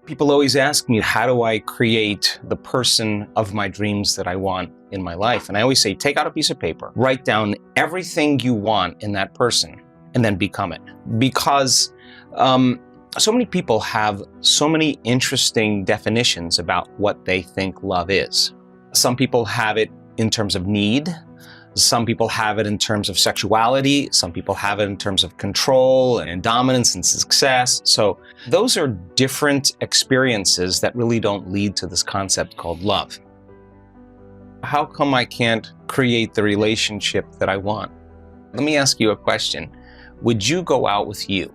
People always ask me, how do I create the person of my dreams that I want in my life? And I always say, take out a piece of paper, write down everything you want in that person, and then become it. Because so many people have so many interesting definitions about what they think love is. Some people have it in terms of need. Some people have it in terms of sexuality. Some people have it in terms of control and dominance and success. So those are different experiences that really don't lead to this concept called love. How come I can't create the relationship that I want? Let me ask you a question. Would you go out with you?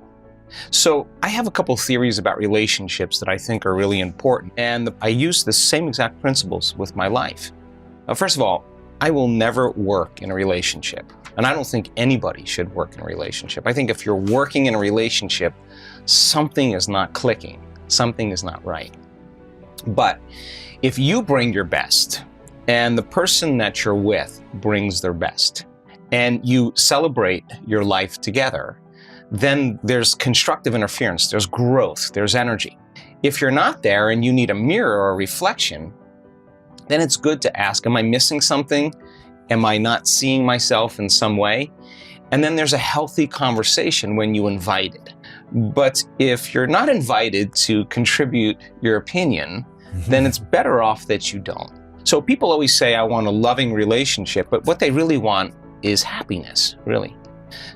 So I have a couple theories about relationships that I think are really important, and I use the same exact principles with my life. First of all, I will never work in a relationship, and I don't think anybody should work in a relationship. I think if you're working in a relationship, something is not clicking, something is not right. But if you bring your best, and the person that you're with brings their best, and you celebrate your life together, then there's constructive interference, there's growth, there's energy. If you're not there and you need a mirror or a reflection, then it's good to ask, am I missing something? Am I not seeing myself in some way? And then there's a healthy conversation when you invite it. But if you're not invited to contribute your opinion, then it's better off that you don't. So people always say, I want a loving relationship, but what they really want is happiness, really.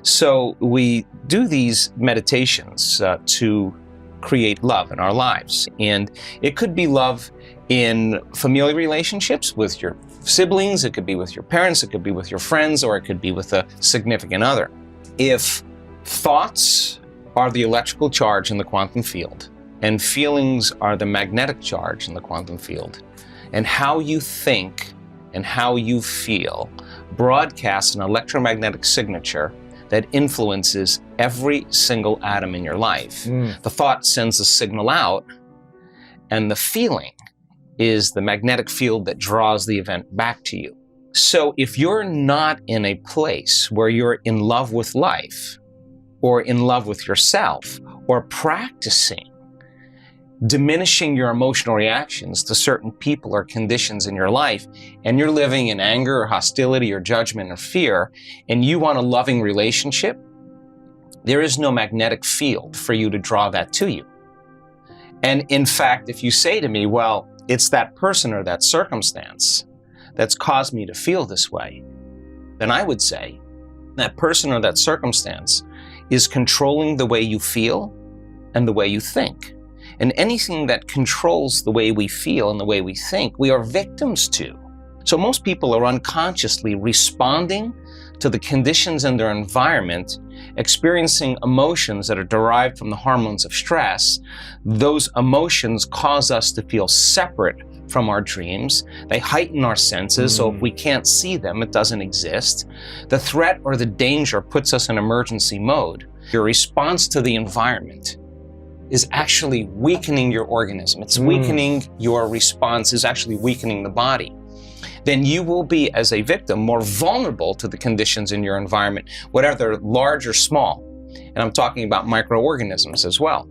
So we do these meditations to create love in our lives. And it could be love in familial relationships with your siblings, it could be with your parents, it could be with your friends, or it could be with a significant other. If thoughts are the electrical charge in the quantum field, and feelings are the magnetic charge in the quantum field, and how you think and how you feel broadcasts an electromagnetic signature that influences every single atom in your life. The thought sends a signal out, and the feeling is the magnetic field that draws the event back to you. So if you're not in a place where you're in love with life, or in love with yourself, or practicing diminishing your emotional reactions to certain people or conditions in your life, and you're living in anger or hostility or judgment or fear, and you want a loving relationship, there is no magnetic field for you to draw that to you. And in fact, if you say to me, well, it's that person or that circumstance that's caused me to feel this way, then I would say that person or that circumstance is controlling the way you feel and the way you think. And anything that controls the way we feel and the way we think, we are victims to. So most people are unconsciously responding to the conditions in their environment, experiencing emotions that are derived from the hormones of stress. Those emotions cause us to feel separate from our dreams. They heighten our senses, so if we can't see them, it doesn't exist. The threat or the danger puts us in emergency mode. Your response to the environment is actually weakening your organism. It's weakening your response, is actually weakening the body. Then you will be, as a victim, more vulnerable to the conditions in your environment, whether they're large or small. And I'm talking about microorganisms as well.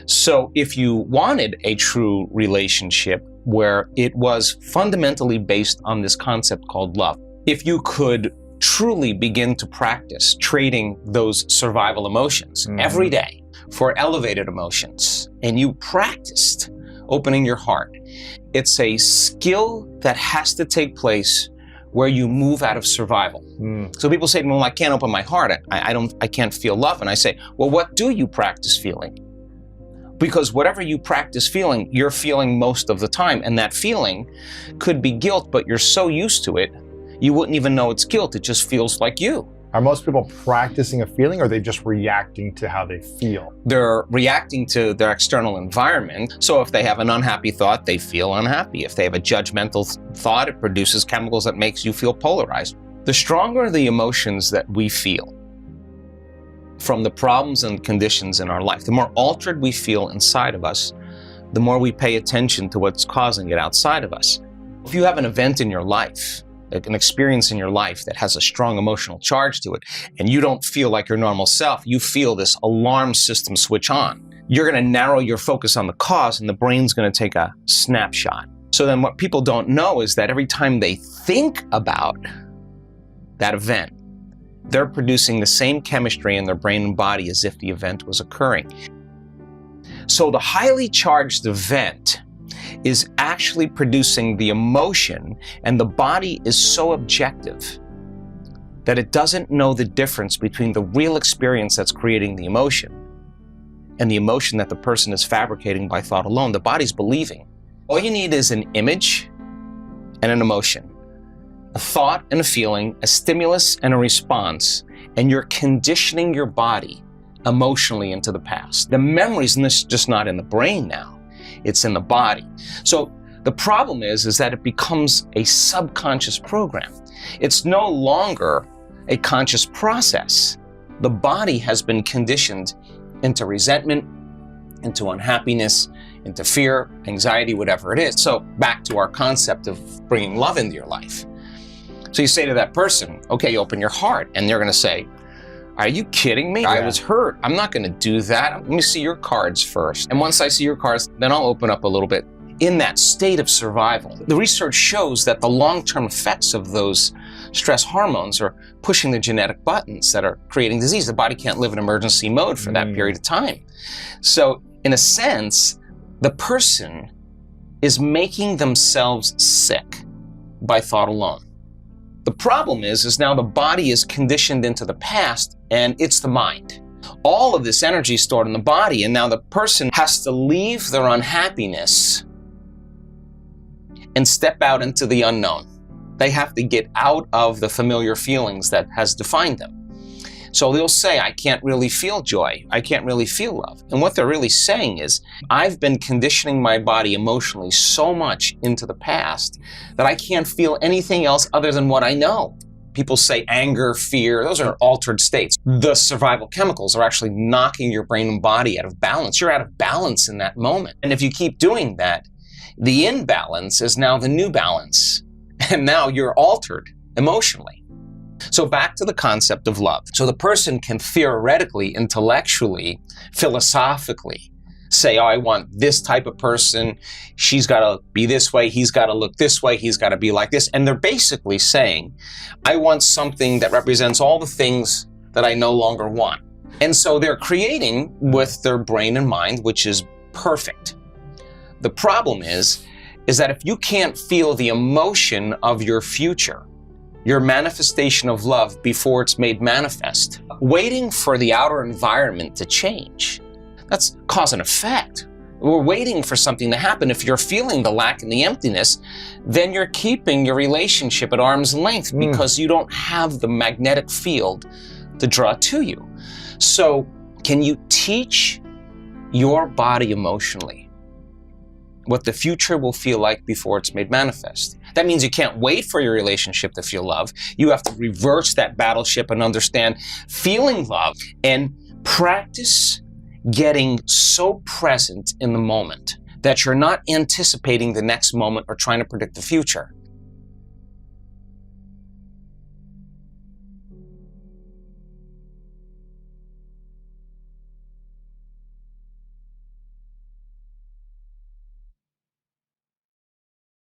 So if you wanted a true relationship where it was fundamentally based on this concept called love, if you could truly begin to practice trading those survival emotions every day for elevated emotions, and you practiced opening your heart, it's a skill that has to take place where you move out of survival. So people say to me, well, I can't open my heart. I can't feel love. And I say, well, what do you practice feeling? Because whatever you practice feeling, you're feeling most of the time. And that feeling could be guilt, but you're so used to it, you wouldn't even know it's guilt. It just feels like you. Are most people practicing a feeling, or are they just reacting to how they feel? They're reacting to their external environment. So if they have an unhappy thought, they feel unhappy. If they have a judgmental thought, it produces chemicals that makes you feel polarized. The stronger the emotions that we feel from the problems and conditions in our life, the more altered we feel inside of us, the more we pay attention to what's causing it outside of us. If you have an event in your life, an experience in your life that has a strong emotional charge to it, and you don't feel like your normal self, you feel this alarm system switch on. you're going to narrow your focus on the cause and the brain's going to take a snapshot. So then what people don't know is that every time they think about that event, they're producing the same chemistry in their brain and body as if the event was occurring. So the highly charged event is actually producing the emotion, and the body is so objective that it doesn't know the difference between the real experience that's creating the emotion and the emotion that the person is fabricating by thought alone. The body's believing. All you need is an image and an emotion, a thought and a feeling, a stimulus and a response, and you're conditioning your body emotionally into the past. The memories, and this is just not in the brain now, it's in the body. So the problem is that it becomes a subconscious program. It's no longer a conscious process. The body has been conditioned into resentment, into unhappiness, into fear, anxiety, whatever it is. So back to our concept of bringing love into your life. So you say to that person, okay, open your heart, and they're going to say, are you kidding me? I was hurt. I'm not going to do that. Let me see your cards first. And once I see your cards, then I'll open up a little bit. In that state of survival, the research shows that the long-term effects of those stress hormones are pushing the genetic buttons that are creating disease. The body can't live in emergency mode for that period of time. So in a sense, the person is making themselves sick by thought alone. The problem is now the body is conditioned into the past, and it's the mind. All of this energy is stored in the body, and now the person has to leave their unhappiness and step out into the unknown. They have to get out of the familiar feelings that has defined them. So they'll say, I can't really feel joy. I can't really feel love. And what they're really saying is, I've been conditioning my body emotionally so much into the past that I can't feel anything else other than what I know. People say anger, fear, those are altered states. The survival chemicals are actually knocking your brain and body out of balance. You're out of balance in that moment. And if you keep doing that, the imbalance is now the new balance. And now you're altered emotionally. So back to the concept of love. So the person can theoretically, intellectually, philosophically say, oh, I want this type of person. She's got to be this way. He's got to look this way. He's got to be like this. And they're basically saying, I want something that represents all the things that I no longer want. And so they're creating with their brain and mind, which is perfect. The problem is that if you can't feel the emotion of your future, your manifestation of love before it's made manifest, waiting for the outer environment to change, that's cause and effect. We're waiting for something to happen. If you're feeling the lack and the emptiness, then you're keeping your relationship at arm's length because you don't have the magnetic field to draw to you. So can you teach your body emotionally what the future will feel like before it's made manifest? That means you can't wait for your relationship to feel love. You have to reverse that battleship and understand feeling love and practice getting so present in the moment that you're not anticipating the next moment or trying to predict the future.